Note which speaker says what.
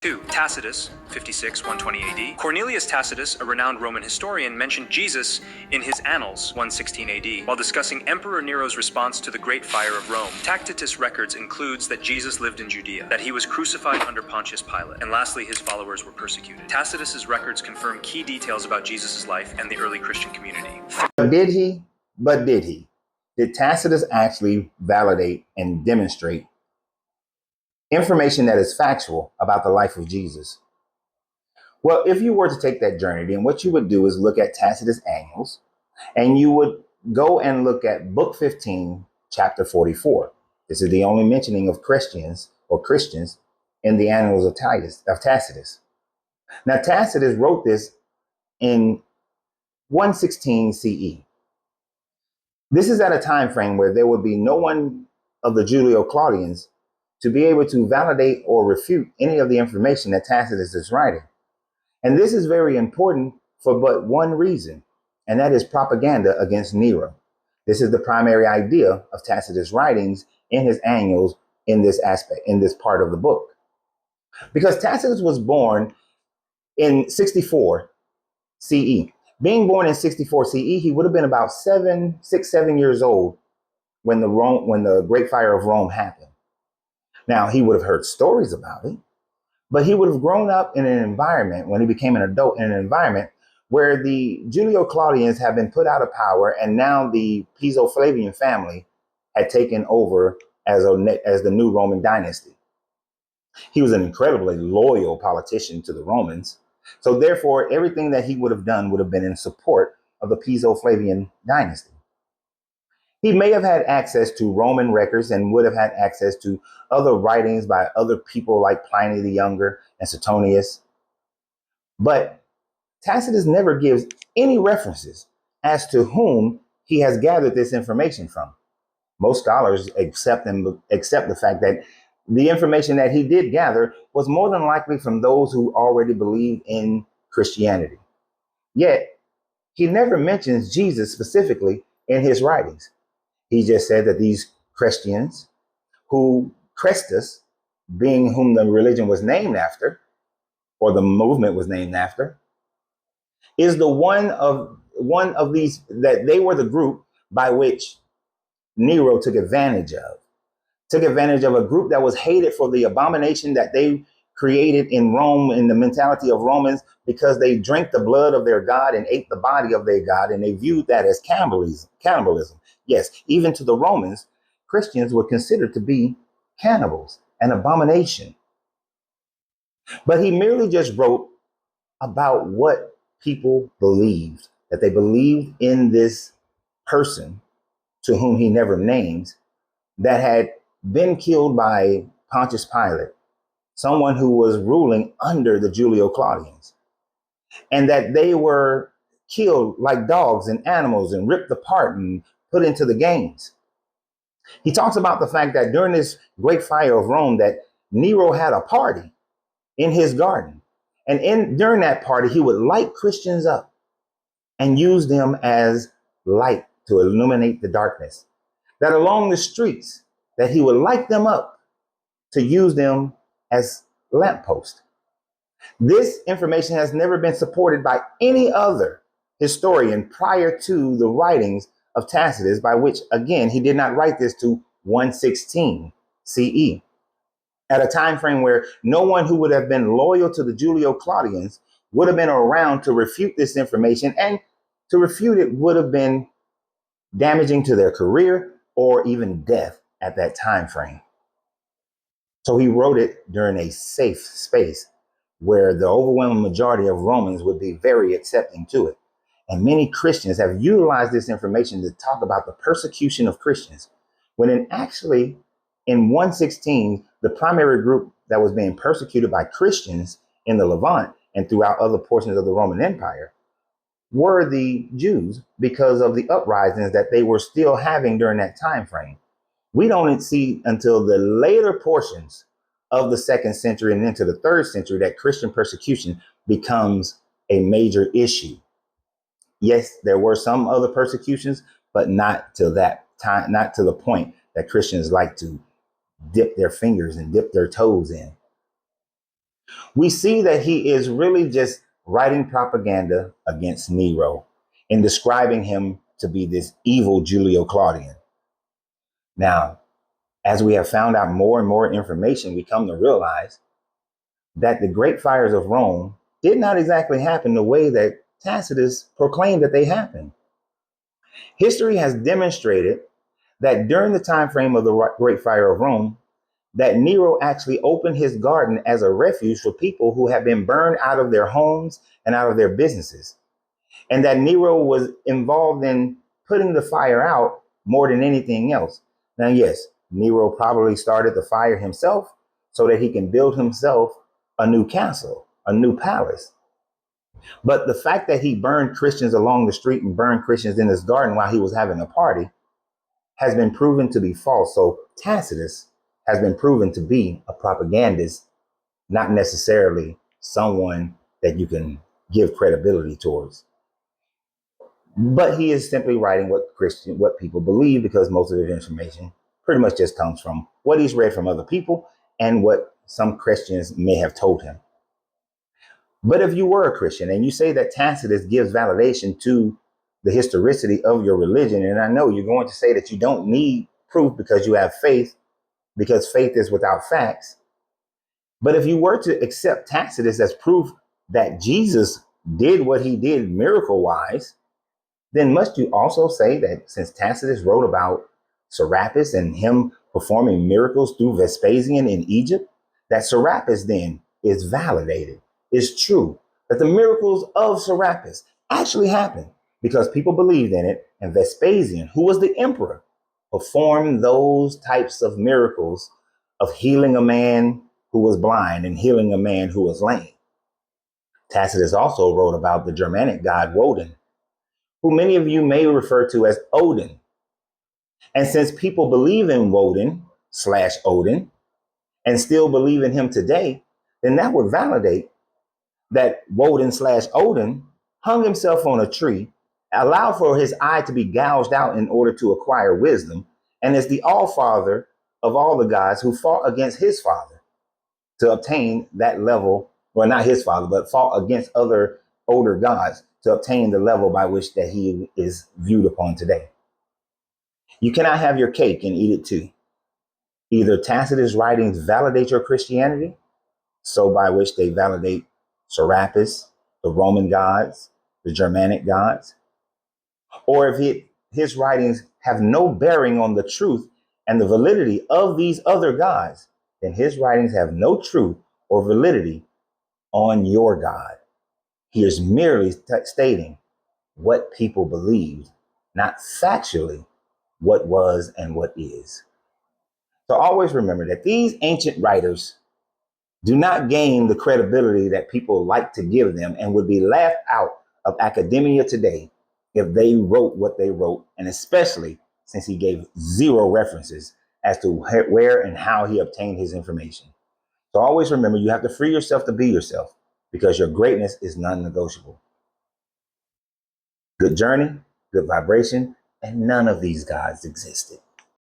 Speaker 1: 2. Tacitus, 56-120 AD. Cornelius Tacitus, a renowned Roman historian, mentioned Jesus in his Annals, 116 AD, while discussing Emperor Nero's response to the Great Fire of Rome. Tacitus records includes that Jesus lived in Judea, that he was crucified under Pontius Pilate, and lastly, his followers were persecuted. Tacitus's records confirm key details about Jesus' life and the early Christian community.
Speaker 2: Did he? But did he? Did Tacitus actually validate and demonstrate information that is factual about the life of Jesus? Well, if you were to take that journey, then what you would do is look at Tacitus' Annals, and you would go and look at Book 15, Chapter 44. This is the only mentioning of Christians in the Annals of Tacitus. Now, Tacitus wrote this in 116 CE. This is at a time frame where there would be no one of the Julio-Claudians to be able to validate or refute any of the information that Tacitus is writing. And this is very important for but one reason, and that is propaganda against Nero. This is the primary idea of Tacitus' writings in his Annals in this aspect, in this part of the book. Because Tacitus was born in 64 CE. Being born in 64 CE, he would have been about 7 years old when the Great Fire of Rome happened. Now, he would have heard stories about it, but he would have grown up in an environment, when he became an adult, in an environment where the Julio-Claudians had been put out of power, and now the Piso-Flavian family had taken over as the new Roman dynasty. He was an incredibly loyal politician to the Romans. So therefore, everything that he would have done would have been in support of the Piso-Flavian dynasty. He may have had access to Roman records and would have had access to other writings by other people like Pliny the Younger and Suetonius. But Tacitus never gives any references as to whom he has gathered this information from. Most scholars accept the fact that the information that he did gather was more than likely from those who already believed in Christianity. Yet, he never mentions Jesus specifically in his writings. He just said that these Christians, who Christus, being whom the religion was named after, or the movement was named after, is the one of these, that they were the group by which Nero took advantage of. Took advantage of a group that was hated for the abomination that they created in Rome, in the mentality of Romans, because they drank the blood of their God and ate the body of their God, and they viewed that as cannibalism. Yes, even to the Romans, Christians were considered to be cannibals, an abomination. But he merely just wrote about what people believed, that they believed in this person, to whom he never names, that had been killed by Pontius Pilate, someone who was ruling under the Julio-Claudians, and that they were killed like dogs and animals and ripped apart and put into the games. He talks about the fact that during this Great Fire of Rome, that Nero had a party in his garden. And during that party, he would light Christians up and use them as light to illuminate the darkness. That along the streets, that he would light them up to use them as lampposts. This information has never been supported by any other historian prior to the writings of Tacitus, by which, again, he did not write this to 116 CE, at a time frame where no one who would have been loyal to the Julio-Claudians would have been around to refute this information, and to refute it would have been damaging to their career or even death at that time frame. So he wrote it during a safe space where the overwhelming majority of Romans would be very accepting to it. And many Christians have utilized this information to talk about the persecution of Christians, when in 116, the primary group that was being persecuted by Christians in the Levant and throughout other portions of the Roman Empire were the Jews, because of the uprisings that they were still having during that time frame. We don't see until the later portions of the 2nd century and into the 3rd century that Christian persecution becomes a major issue. Yes, there were some other persecutions, but not to that time, not to the point that Christians like to dip their fingers and dip their toes in. We see that he is really just writing propaganda against Nero in describing him to be this evil Julio Claudian. Now, as we have found out more and more information, we come to realize that the great fires of Rome did not exactly happen the way that Tacitus proclaimed that they happened. History has demonstrated that during the time frame of the Great Fire of Rome, that Nero actually opened his garden as a refuge for people who had been burned out of their homes and out of their businesses. And that Nero was involved in putting the fire out more than anything else. Now, yes, Nero probably started the fire himself so that he can build himself a new castle, a new palace. But the fact that he burned Christians along the street and burned Christians in his garden while he was having a party has been proven to be false. So Tacitus has been proven to be a propagandist, not necessarily someone that you can give credibility towards. But he is simply writing what people believe, because most of his information pretty much just comes from what he's read from other people and what some Christians may have told him. But if you were a Christian and you say that Tacitus gives validation to the historicity of your religion, and I know you're going to say that you don't need proof because you have faith, because faith is without facts. But if you were to accept Tacitus as proof that Jesus did what he did miracle-wise, then must you also say that since Tacitus wrote about Serapis and him performing miracles through Vespasian in Egypt, that Serapis then is validated, is true, that the miracles of Serapis actually happened because people believed in it, and Vespasian, who was the emperor, performed those types of miracles of healing a man who was blind and healing a man who was lame. Tacitus also wrote about the Germanic god Woden, who many of you may refer to as Odin. And since people believe in Woden/Odin and still believe in him today, then that would validate that Woden/Odin hung himself on a tree, allowed for his eye to be gouged out in order to acquire wisdom, and is the all-father of all the gods who fought against his father to obtain that level, well, not his father, but fought against other older gods to obtain the level by which that he is viewed upon today. You cannot have your cake and eat it too. Either Tacitus' writings validate your Christianity, so by which they validate Serapis, the Roman gods, the Germanic gods, or if his writings have no bearing on the truth and the validity of these other gods, then his writings have no truth or validity on your God. He is merely stating what people believed, not factually what was and what is. So always remember that these ancient writers do not gain the credibility that people like to give them and would be laughed out of academia today if they wrote what they wrote, and especially since he gave zero references as to where and how he obtained his information. So always remember, you have to free yourself to be yourself, because your greatness is non-negotiable. Good journey, good vibration, and none of these gods existed.